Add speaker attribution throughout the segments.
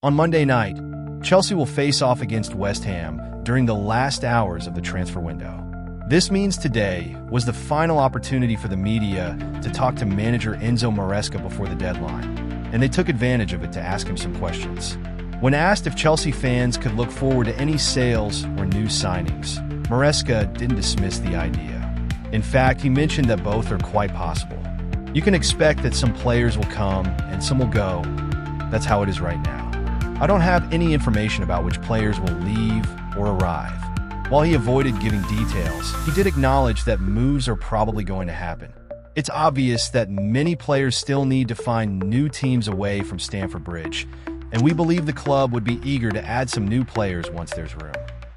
Speaker 1: On Monday night, Chelsea will face off against West Ham during the last hours of the transfer window. This means today was the final opportunity for the media to talk to manager Enzo MARESCA before the deadline, and they took advantage of it to ask him some questions. When asked if Chelsea fans could look forward to any sales or new signings, MARESCA didn't dismiss the idea. In fact, he mentioned that both are quite possible. You can expect that some players will come and some will go. That's how it is right now. I don't have any information about which players will leave or arrive. While he avoided giving details, he did acknowledge that moves are probably going to happen. It's obvious that many players still need to find new teams away from Stamford Bridge, and we believe the club would be eager to add some new players once there's room.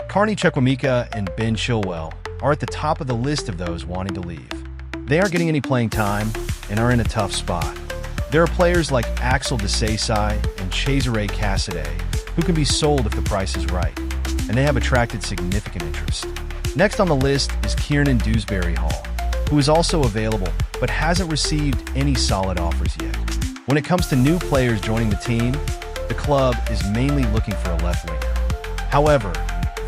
Speaker 1: Carney Chukwuemeka and Ben Chilwell are at the top of the list of those wanting to leave. They aren't getting any playing time and are in a tough spot. There are players like Axel Disasi and Cesare Casadei who can be sold if the price is right, and they have attracted significant interest. Next on the list is Kieran Dewsbury Hall, who is also available but hasn't received any solid offers yet. When it comes to new players joining the team, the club is mainly looking for a left winger. However,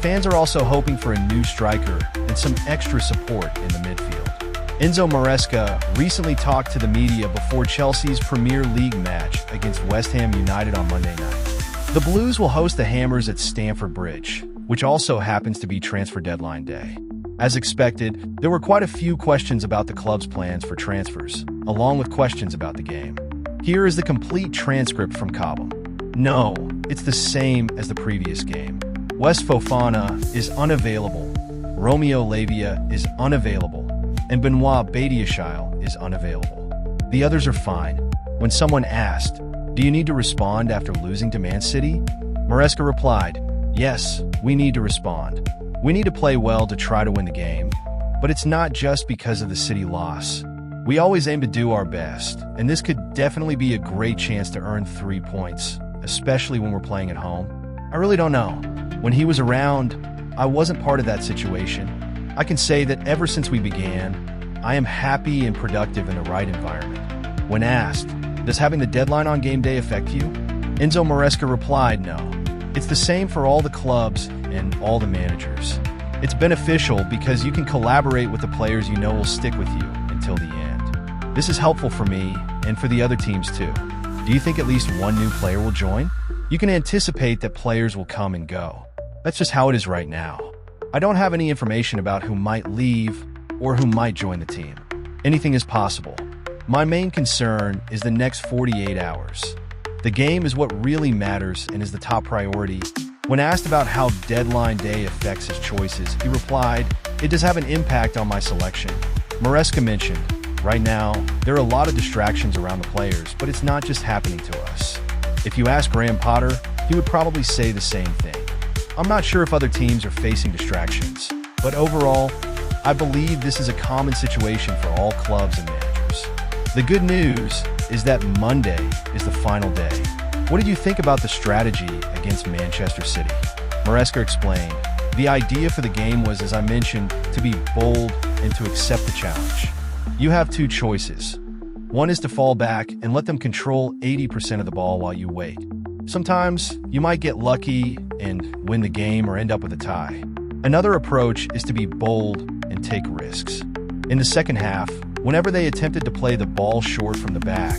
Speaker 1: fans are also hoping for a new striker and some extra support in the midfield. Enzo MARESCA recently talked to the media before Chelsea's Premier League match against West Ham United on Monday night. The Blues will host the Hammers at Stamford Bridge, which also happens to be transfer deadline day. As expected, there were quite a few questions about the club's plans for transfers, along with questions about the game. Here is the complete transcript from Cobham. No, it's the same as the previous game. West Fofana is unavailable, Romeo Lavia is unavailable, and Benoit Badiashile is unavailable. The others are fine. When someone asked, "Do you need to respond after losing to Man City?" MARESCA replied, "Yes, we need to respond. We need to play well to try to win the game, but it's not just because of the City loss. We always aim to do our best, and this could definitely be a great chance to earn 3 points, especially when we're playing at home. I really don't know. When he was around, I wasn't part of that situation. I can say that ever since we began, I am happy and productive in the right environment." When asked, "Does having the deadline on game day affect you?" Enzo MARESCA replied, "No. It's the same for all the clubs and all the managers. It's beneficial because you can collaborate with the players you know will stick with you until the end. This is helpful for me and for the other teams too. Do you think at least one new player will join? You can anticipate that players will come and go. That's just how it is right now. I don't have any information about who might leave or who might join the team. Anything is possible. My main concern is the next 48 hours. The game is what really matters and is the top priority." When asked about how deadline day affects his choices, he replied, "It does have an impact on my selection." MARESCA mentioned, "Right now, there are a lot of distractions around the players, but it's not just happening to us. If you ask Graham Potter, he would probably say the same thing. I'm not sure if other teams are facing distractions, but overall, I believe this is a common situation for all clubs and managers." The good news is that Monday is the final day. What did you think about the strategy against Manchester City? MARESCA explained, "The idea for the game was, as I mentioned, to be bold and to accept the challenge. You have two choices. One is to fall back and let them control 80% of the ball while you wait. Sometimes you might get lucky and win the game or end up with a tie. Another approach is to be bold and take risks. In the second half, whenever they attempted to play the ball short from the back,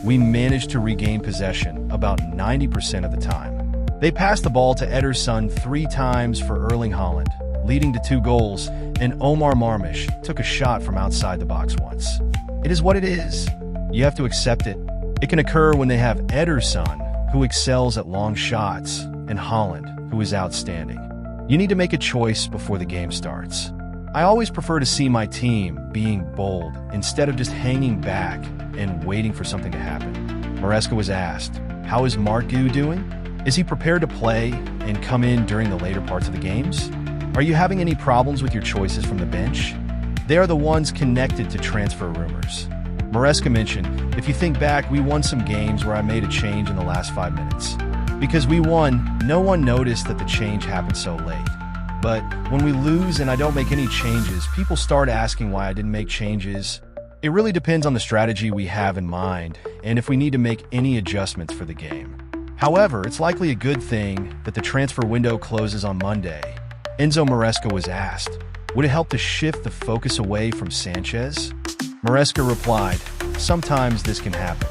Speaker 1: we managed to regain possession about 90% of the time. They passed the ball to Ederson 3 times for Erling Haaland, leading to 2 goals, and Omar Marmish took a shot from outside the box once. It is what it is. You have to accept it. It can occur when they have Ederson, who excels at long shots, and Haaland, who is outstanding. You need to make a choice before the game starts. I always prefer to see my team being bold instead of just hanging back and waiting for something to happen." MARESCA was asked, "How is Mark Gu doing? Is he prepared to play and come in during the later parts of the games? Are you having any problems with your choices from the bench?" They are the ones connected to transfer rumors. MARESCA mentioned, "If you think back, we won some games where I made a change in the last 5 minutes. Because we won, no one noticed that the change happened so late. But when we lose and I don't make any changes, people start asking why I didn't make changes. It really depends on the strategy we have in mind and if we need to make any adjustments for the game. However, it's likely a good thing that the transfer window closes on Monday. Enzo MARESCA was asked, would it help to shift the focus away from Sanchez? MARESCA replied, sometimes this can happen.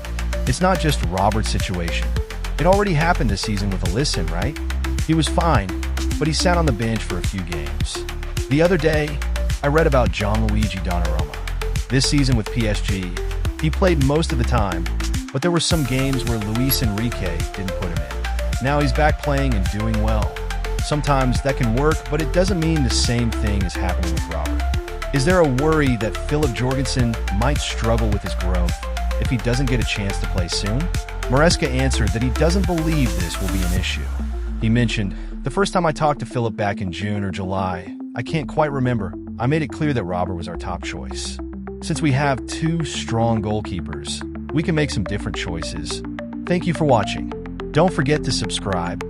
Speaker 1: It's not just Robert's situation. It already happened this season with Alisson, right? He was fine, but he sat on the bench for a few games. The other day, I read about Gianluigi Donnarumma. This season with PSG, he played most of the time, but there were some games where Luis Enrique didn't put him in. Now he's back playing and doing well. Sometimes that can work, but it doesn't mean the same thing is happening with Robert. Is there a worry that Philip Jorgensen might struggle with his growth if he doesn't get a chance to play soon? MARESCA answered that he doesn't believe this will be an issue. He mentioned, the first time I talked to Philip back in June or July, I can't quite remember. I made it clear that Robert was our top choice. Since we have two strong goalkeepers, we can make some different choices. Thank you for watching. Don't forget to subscribe